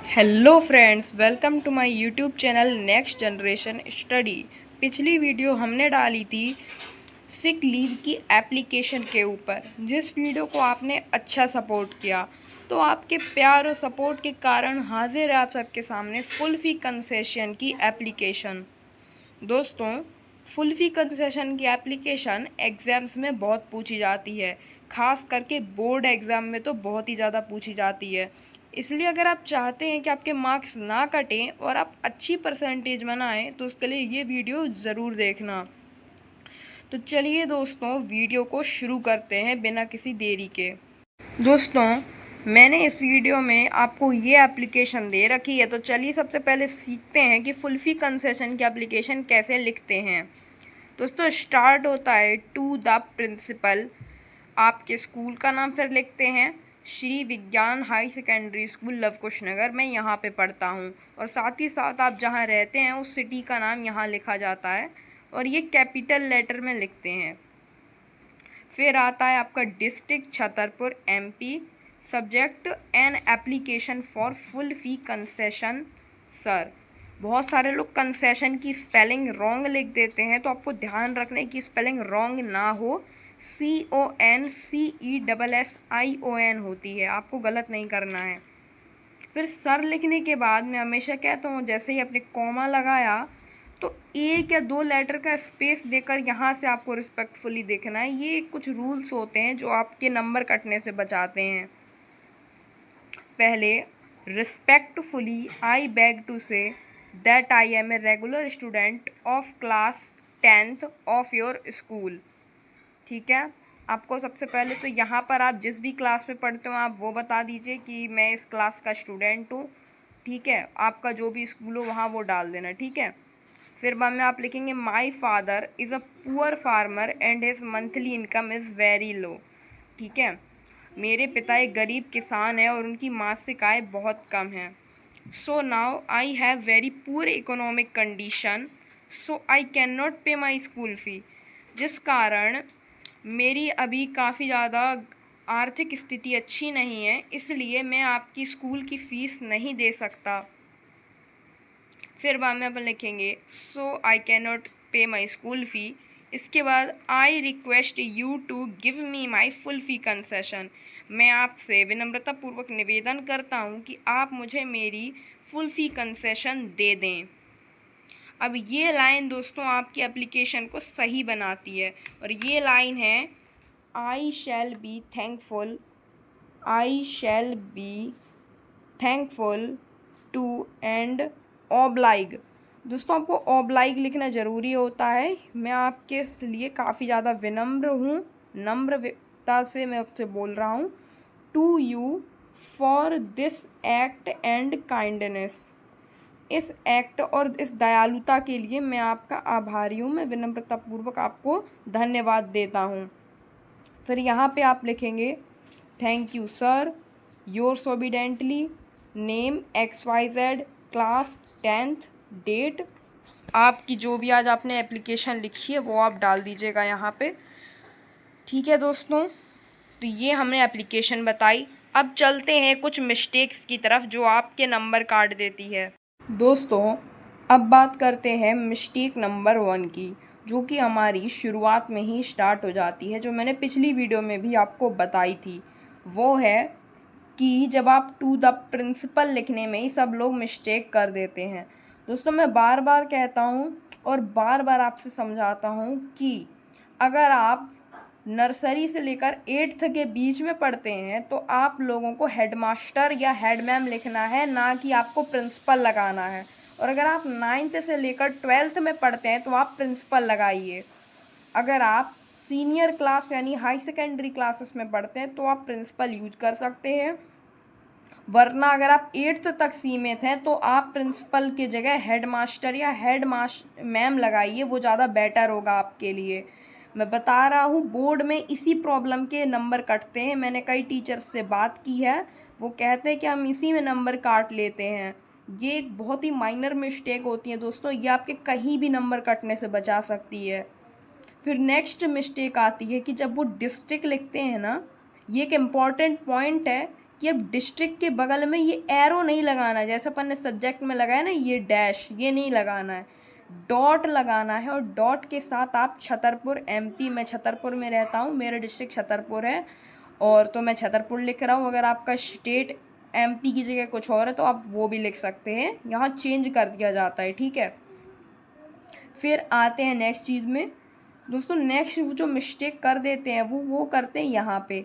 Hello friends, welcome to my YouTube channel next generation study. पिछली video हमने डाली थी सिक लीव की एप्लीकेशन के ऊपर, जिस वीडियो को आपने अच्छा सपोर्ट किया। तो आपके प्यार और सपोर्ट के कारण हाजिर है आप सबके सामने फुल फी कंसेशन की एप्लीकेशन। दोस्तों, फुल फी कंसेशन की एप्लीकेशन एग्ज़ाम्स में बहुत पूछी जाती है, ख़ास करके बोर्ड एग्ज़ाम में तो बहुत ही ज़्यादा पूछी जाती है। इसलिए अगर आप चाहते हैं कि आपके मार्क्स ना कटें और आप अच्छी परसेंटेज बनाएं, तो उसके लिए ये वीडियो ज़रूर देखना। तो चलिए दोस्तों, वीडियो को शुरू करते हैं बिना किसी देरी के। दोस्तों, मैंने इस वीडियो में आपको ये एप्लीकेशन दे रखी है, तो चलिए सबसे पहले सीखते हैं कि फुल फी कंसेशन की एप्लीकेशन कैसे लिखते हैं। दोस्तों, स्टार्ट होता है टू द प्रिंसिपल, आपके स्कूल का नाम फिर लिखते हैं श्री विज्ञान हाई सेकेंडरी स्कूल लवकुश नगर, मैं यहाँ पे पढ़ता हूँ। और साथ ही साथ आप जहाँ रहते हैं उस सिटी का नाम यहाँ लिखा जाता है और ये कैपिटल लेटर में लिखते हैं। फिर आता है आपका district Chhatarpur MP, subject an application for full fee concession sir. बहुत सारे लोग कंसेशन की स्पेलिंग रॉन्ग लिख देते हैं, तो आपको ध्यान रखना है कि स्पेलिंग रॉन्ग ना हो। CONCESSION होती है, आपको गलत नहीं करना है। फिर सर लिखने के बाद मैं हमेशा कहता हूँ, जैसे ही आपने कॉमा लगाया तो एक या दो लेटर का स्पेस देकर यहाँ से आपको रिस्पेक्टफुली देखना है। ये कुछ रूल्स होते हैं जो आपके नंबर कटने से बचाते हैं। पहले, respectfully I beg to say that I am a regular student of class 10th of your school. ठीक है, आपको सबसे पहले तो यहाँ पर आप जिस भी क्लास में पढ़ते हो आप वो बता दीजिए कि मैं इस क्लास का स्टूडेंट हूँ। ठीक है, आपका जो भी स्कूल हो वहाँ वो डाल देना। ठीक है, फिर बाद में आप लिखेंगे my father is a poor farmer and his monthly income is very low. ठीक है, मेरे पिता एक गरीब किसान है और उनकी मासिक आय बहुत कम है। So now I have very poor economic condition, so I can not पे माई स्कूल फ़ी। जिस कारण मेरी अभी काफ़ी ज़्यादा आर्थिक स्थिति अच्छी नहीं है, इसलिए मैं आपकी स्कूल की फ़ीस नहीं दे सकता। फिर बाद में अपन लिखेंगे सो आई कैन नॉट पे माई स्कूल फ़ी। इसके बाद I request you to give me my full fee concession. मैं आपसे विनम्रतापूर्वक निवेदन करता हूँ कि आप मुझे मेरी फुल फ़ी कंसेशन दे दें। अब ये लाइन दोस्तों आपकी एप्लीकेशन को सही बनाती है, और ये लाइन है I shall be thankful, I shall be thankful to and oblige. दोस्तों, आपको ऑब्लाइग लिखना ज़रूरी होता है। मैं आपके लिए काफ़ी ज़्यादा विनम्र हूँ, नम्रता से मैं आपसे बोल रहा हूँ। To you for this act and kindness. इस एक्ट और इस दयालुता के लिए मैं आपका आभारी हूँ, मैं विनम्रतापूर्वक आपको धन्यवाद देता हूँ। फिर यहाँ पे आप लिखेंगे thank you sir, yours obediently, name XYZ, class 10th, date. आपकी जो भी आज आपने एप्लीकेशन लिखी है वो आप डाल दीजिएगा यहाँ पे। ठीक है दोस्तों, तो ये हमने एप्लीकेशन बताई। अब चलते हैं कुछ मिस्टेक्स की तरफ जो आपके नंबर काट देती है। दोस्तों, अब बात करते हैं मिस्टेक नंबर 1 की, जो कि हमारी शुरुआत में ही स्टार्ट हो जाती है, जो मैंने पिछली वीडियो में भी आपको बताई थी। वो है कि जब आप टू द प्रिंसिपल लिखने में ही सब लोग मिस्टेक कर देते हैं। दोस्तों, मैं बार बार कहता हूँ और बार बार आपसे समझाता हूँ कि अगर आप नर्सरी से लेकर 8th के बीच में पढ़ते हैं तो आप लोगों को हेडमास्टर या हेड मैम लिखना है, ना कि आपको प्रिंसिपल लगाना है। और अगर आप 9th से लेकर 12th में पढ़ते हैं तो आप प्रिंसिपल लगाइए। अगर आप सीनियर क्लास यानी हाई सेकेंडरी क्लासेस में पढ़ते हैं तो आप प्रिंसिपल यूज कर सकते हैं, वरना अगर आप 8th तक सीमित हैं तो आप प्रिंसिपल की जगह हेड मास्टर या हेड मैम लगाइए, वो ज़्यादा बेटर होगा आपके लिए। मैं बता रहा हूँ, बोर्ड में इसी प्रॉब्लम के नंबर कटते हैं। मैंने कई टीचर्स से बात की है, वो कहते हैं कि हम इसी में नंबर काट लेते हैं। ये एक बहुत ही माइनर मिस्टेक होती है दोस्तों, ये आपके कहीं भी नंबर कटने से बचा सकती है। फिर नेक्स्ट मिस्टेक आती है कि जब वो डिस्ट्रिक्ट लिखते हैं ना, ये एक इम्पॉर्टेंट पॉइंट है कि अब डिस्ट्रिक्ट के बगल में ये एरो नहीं लगाना है, जैसे अपन ने सब्जेक्ट में लगाया ना ये डैश, ये नहीं लगाना है, डॉट लगाना है। और डॉट के साथ आप छतरपुर एमपी, मैं छतरपुर में रहता हूँ, मेरा डिस्ट्रिक्ट छतरपुर है, और तो मैं छतरपुर लिख रहा हूँ। अगर आपका स्टेट एमपी की जगह कुछ और है तो आप वो भी लिख सकते हैं, यहाँ चेंज कर दिया जाता है, ठीक है। फिर आते हैं नेक्स्ट चीज़ में दोस्तों। नेक्स्ट जो मिस्टेक कर देते हैं वो करते हैं यहाँ पे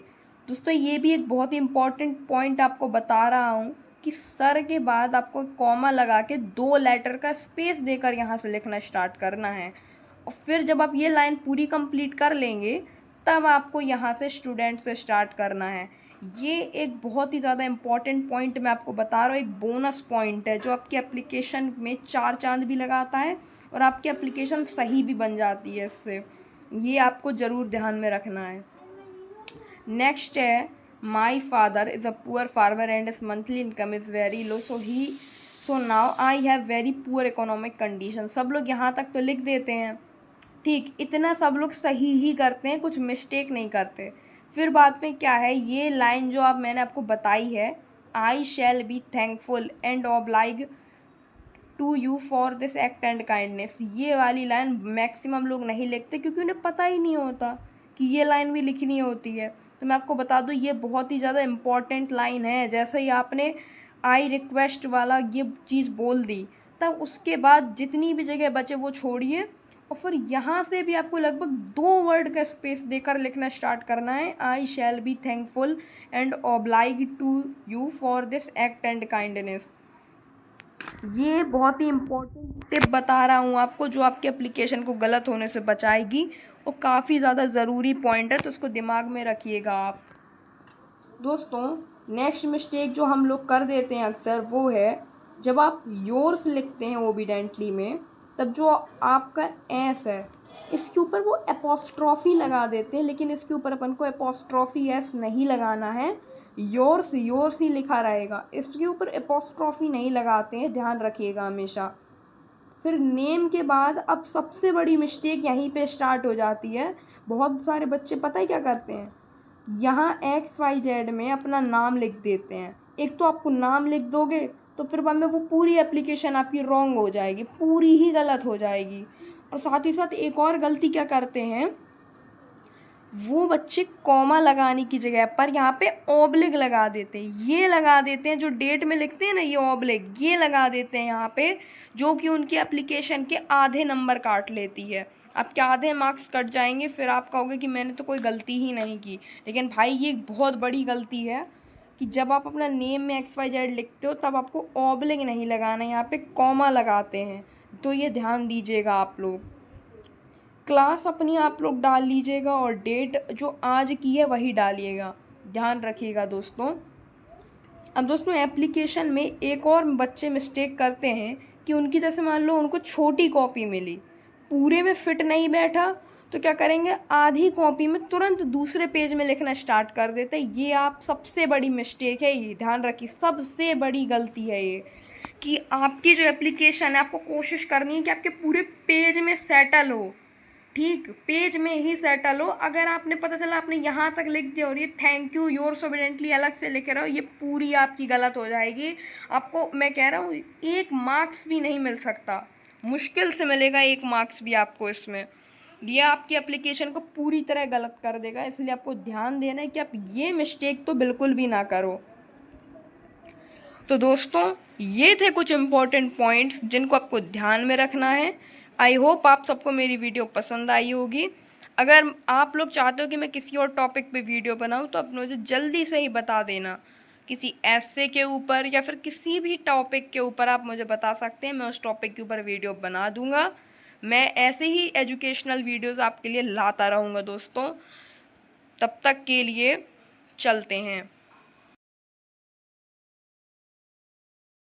दोस्तों। ये भी एक बहुत ही इम्पॉर्टेंट पॉइंट आपको बता रहा हूँ कि सर के बाद आपको कॉमा लगा के 2 लेटर का स्पेस देकर यहाँ से लिखना स्टार्ट करना है। और फिर जब आप ये लाइन पूरी कंप्लीट कर लेंगे तब आपको यहाँ से स्टूडेंट से स्टार्ट करना है। ये एक बहुत ही ज़्यादा इम्पॉर्टेंट पॉइंट मैं आपको बता रहा हूँ, एक बोनस पॉइंट है जो आपकी एप्लीकेशन में 4 चांद भी लगाता है और आपकी एप्लीकेशन सही भी बन जाती है इससे। ये आपको ज़रूर ध्यान में रखना है। नेक्स्ट है my father is a poor farmer and his monthly income is very low so now I have very poor economic condition. सब लोग यहाँ तक तो लिख देते हैं, ठीक, इतना सब लोग सही ही करते हैं, कुछ मिस्टेक नहीं करते। फिर बाद में क्या है, ये लाइन जो आप मैंने आपको बताई है, I shall be thankful and oblige to you for this act and kindness, ये वाली लाइन मैक्सिमम लोग नहीं लिखते क्योंकि उन्हें पता ही नहीं होता कि ये लाइन भी लिखनी होती है। तो मैं आपको बता दूँ ये बहुत ही ज़्यादा इम्पॉर्टेंट लाइन है। जैसे ही आपने आई रिक्वेस्ट वाला ये चीज़ बोल दी तब उसके बाद जितनी भी जगह बचे वो छोड़िए और फिर यहाँ से भी आपको लगभग 2 वर्ड का स्पेस देकर लिखना स्टार्ट करना है, I shall be thankful and oblige to you for this act and kindness. ये बहुत ही इम्पोर्टेंट टिप बता रहा हूँ आपको जो आपके एप्लीकेशन को गलत होने से बचाएगी और काफ़ी ज़्यादा ज़रूरी पॉइंट है, तो उसको दिमाग में रखिएगा आप दोस्तों। नेक्स्ट मिस्टेक जो हम लोग कर देते हैं अक्सर वो है जब आप योर्स लिखते हैं ओबीडेंटली में, तब जो आपका एस है इसके ऊपर वो एपोस्ट्रॉफी लगा देते हैं, लेकिन इसके ऊपर अपन को एपोस्ट्रॉफी एस नहीं लगाना है, योर्स ही लिखा रहेगा, इसके ऊपर एपोस्ट्रॉफी नहीं लगाते हैं, ध्यान रखिएगा हमेशा। फिर नेम के बाद अब सबसे बड़ी मिस्टेक यहीं पे स्टार्ट हो जाती है। बहुत सारे बच्चे पता है क्या करते हैं, यहाँ XYZ में अपना नाम लिख देते हैं। एक तो आपको नाम लिख दोगे तो फिर बाद में वो पूरी एप्लीकेशन आपकी रॉन्ग हो जाएगी, पूरी ही गलत हो जाएगी। और साथ ही साथ एक और गलती क्या करते हैं वो बच्चे, कॉमा लगाने की जगह पर यहाँ पे ऑब्लिक लगा देते हैं, ये लगा देते हैं जो डेट में लिखते हैं ना, ये ऑब्लिक ये लगा देते हैं यहाँ पे, जो कि उनकी एप्लीकेशन के आधे नंबर काट लेती है, आपके आधे मार्क्स कट जाएंगे। फिर आप कहोगे कि मैंने तो कोई गलती ही नहीं की, लेकिन भाई ये बहुत बड़ी गलती है कि जब आप अपना नेम में XYZ लिखते हो तब आपको ऑब्लिक नहीं लगाना है, यहाँ पे कॉमा लगाते हैं, तो ये ध्यान दीजिएगा आप लोग। क्लास अपनी आप लोग डाल लीजिएगा और डेट जो आज की है वही डालिएगा, ध्यान रखिएगा दोस्तों। अब दोस्तों एप्लीकेशन में एक और बच्चे मिस्टेक करते हैं कि उनकी जैसे मान लो उनको छोटी कॉपी मिली, पूरे में फिट नहीं बैठा, तो क्या करेंगे आधी कॉपी में तुरंत दूसरे पेज में लिखना स्टार्ट कर देते हैं। ये आप सबसे बड़ी मिस्टेक है, ये ध्यान रखिए, सबसे बड़ी गलती है ये कि आपकी जो एप्लीकेशन है आपको कोशिश करनी है कि आपके पूरे पेज में सेटल हो, ठीक, पेज में ही सेटल हो। अगर आपने पता चला आपने यहाँ तक लिख दिया और ये थैंक यू योर्स ओबीडेंटली अलग से लिख रहे हो, ये पूरी आपकी गलत हो जाएगी। आपको मैं कह रहा हूँ 1 मार्क्स भी नहीं मिल सकता, मुश्किल से मिलेगा 1 मार्क्स भी आपको इसमें। ये आपकी एप्लीकेशन को पूरी तरह गलत कर देगा, इसलिए आपको ध्यान देना है कि आप ये मिस्टेक तो बिल्कुल भी ना करो। तो दोस्तों ये थे कुछ इम्पोर्टेंट पॉइंट्स जिनको आपको ध्यान में रखना है। आई होप आप सबको मेरी वीडियो पसंद आई होगी। अगर आप लोग चाहते हो कि मैं किसी और टॉपिक पे वीडियो बनाऊं तो आप मुझे जल्दी से ही बता देना, किसी ऐसे के ऊपर या फिर किसी भी टॉपिक के ऊपर आप मुझे बता सकते हैं, मैं उस टॉपिक के ऊपर वीडियो बना दूंगा। मैं ऐसे ही एजुकेशनल वीडियोज़ आपके लिए लाता रहूँगा दोस्तों। तब तक के लिए चलते हैं।